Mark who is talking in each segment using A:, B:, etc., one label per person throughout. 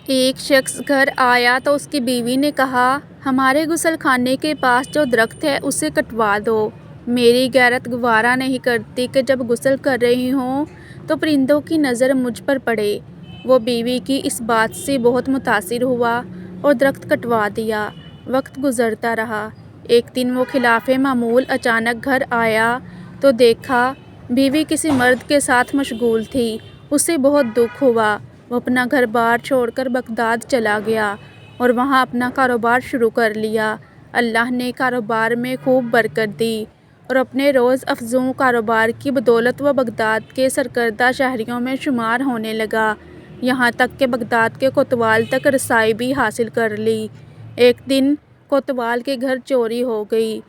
A: ایک شخص گھر آیا تو اس کی بیوی نے کہا، ہمارے غسل خانے کے پاس جو درخت ہے اسے کٹوا دو۔ میری غیرت گوارا نہیں کرتی کہ جب غسل کر رہی ہوں تو پرندوں کی نظر مجھ پر پڑے۔ وہ بیوی کی اس بات سے بہت متاثر ہوا اور درخت کٹوا دیا۔ وقت گزرتا رہا۔ ایک دن وہ خلاف معمول اچانک گھر آیا تو دیکھا بیوی کسی مرد کے ساتھ مشغول تھی۔ اسے بہت دکھ ہوا۔ وہ اپنا گھر بار چھوڑ کر بغداد چلا گیا اور وہاں اپنا کاروبار شروع کر لیا۔ اللہ نے کاروبار میں خوب برکت دی اور اپنے روز افزوں کاروبار کی بدولت وہ بغداد کے سرکردہ شہریوں میں شمار ہونے لگا، یہاں تک کہ بغداد کے کوتوال تک رسائی بھی حاصل کر لی۔ ایک دن کوتوال کے گھر چوری ہو گئی۔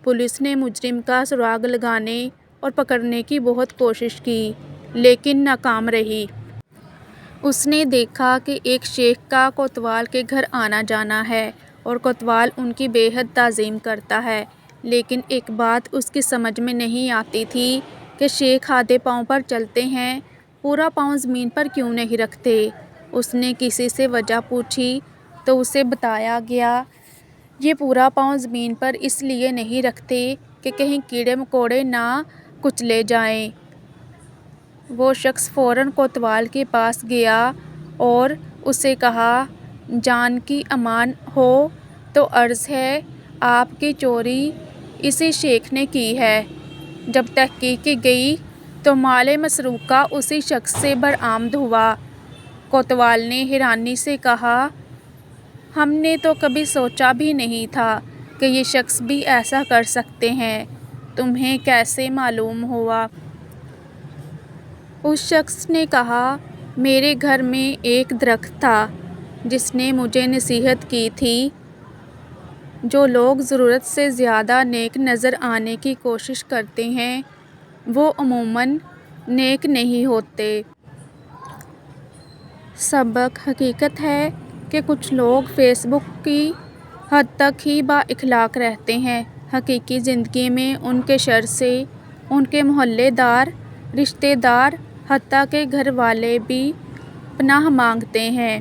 A: پولیس نے مجرم کا سراغ لگانے اور پکڑنے کی بہت کوشش کی لیکن ناکام رہی۔ اس نے دیکھا کہ ایک شیخ کا کوتوال کے گھر آنا جانا ہے اور کوتوال ان کی بے حد تعظیم کرتا ہے، لیکن ایک بات اس کی سمجھ میں نہیں آتی تھی کہ شیخ آدھے پاؤں پر چلتے ہیں، پورا پاؤں زمین پر کیوں نہیں رکھتے۔ اس نے کسی سے وجہ پوچھی تو اسے بتایا گیا، یہ پورا پاؤں زمین پر اس لیے نہیں رکھتے کہ کہیں کیڑے مکوڑے نہ کچلے جائیں۔ وہ شخص فوراً کوتوال کے پاس گیا اور اسے کہا، جان کی امان ہو تو عرض ہے آپ کی چوری اسی شیخ نے کی ہے۔ جب تحقیق کی گئی تو مال مسروقہ اسی شخص سے برآمد ہوا۔ کوتوال نے حیرانی سے کہا، ہم نے تو کبھی سوچا بھی نہیں تھا کہ یہ شخص بھی ایسا کر سکتے ہیں، تمہیں کیسے معلوم ہوا؟ اس شخص نے کہا، میرے گھر میں ایک درخت تھا جس نے مجھے نصیحت کی تھی، جو لوگ ضرورت سے زیادہ نیک نظر آنے کی کوشش کرتے ہیں وہ عموماً نیک نہیں ہوتے۔ سبق حقیقت ہے کہ کچھ لوگ فیس بک کی حد تک ہی با اخلاق رہتے ہیں، حقیقی زندگی میں ان کے شر سے ان کے محلے دار، رشتہ دار، حتیٰ کہ گھر والے بھی پناہ مانگتے ہیں۔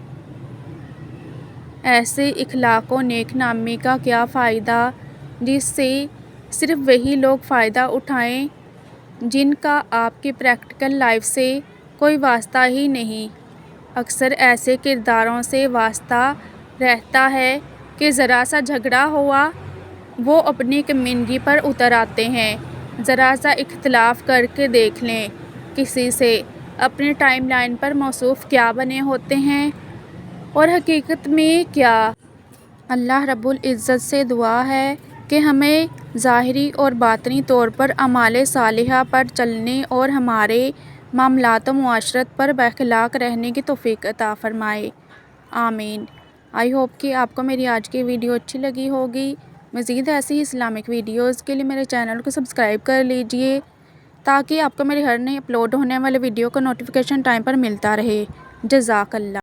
A: ایسے اخلاق و نیک نامی کا کیا فائدہ جس سے صرف وہی لوگ فائدہ اٹھائیں جن کا آپ کی پریکٹیکل لائف سے کوئی واسطہ ہی نہیں۔ اکثر ایسے کرداروں سے واسطہ رہتا ہے کہ ذرا سا جھگڑا ہوا وہ اپنی کمینگی پر اتر آتے ہیں۔ ذرا سا اختلاف کر کے دیکھ لیں کسی سے، اپنی ٹائم لائن پر موصوف کیا بنے ہوتے ہیں اور حقیقت میں کیا۔ اللہ رب العزت سے دعا ہے کہ ہمیں ظاہری اور باطنی طور پر اعمال صالحہ پر چلنے اور ہمارے معاملات و معاشرت پر بااخلاق رہنے کی توفیق عطا فرمائے، آمین۔ آئی ہوپ کہ آپ کو میری آج کی ویڈیو اچھی لگی ہوگی۔ مزید ایسی ہی اسلامک ویڈیوز کے لیے میرے چینل کو سبسکرائب کر لیجئے تاکہ آپ کو میری ہر نئی اپلوڈ ہونے والے ویڈیو کا نوٹیفیکیشن ٹائم پر ملتا رہے۔ جزاک اللہ۔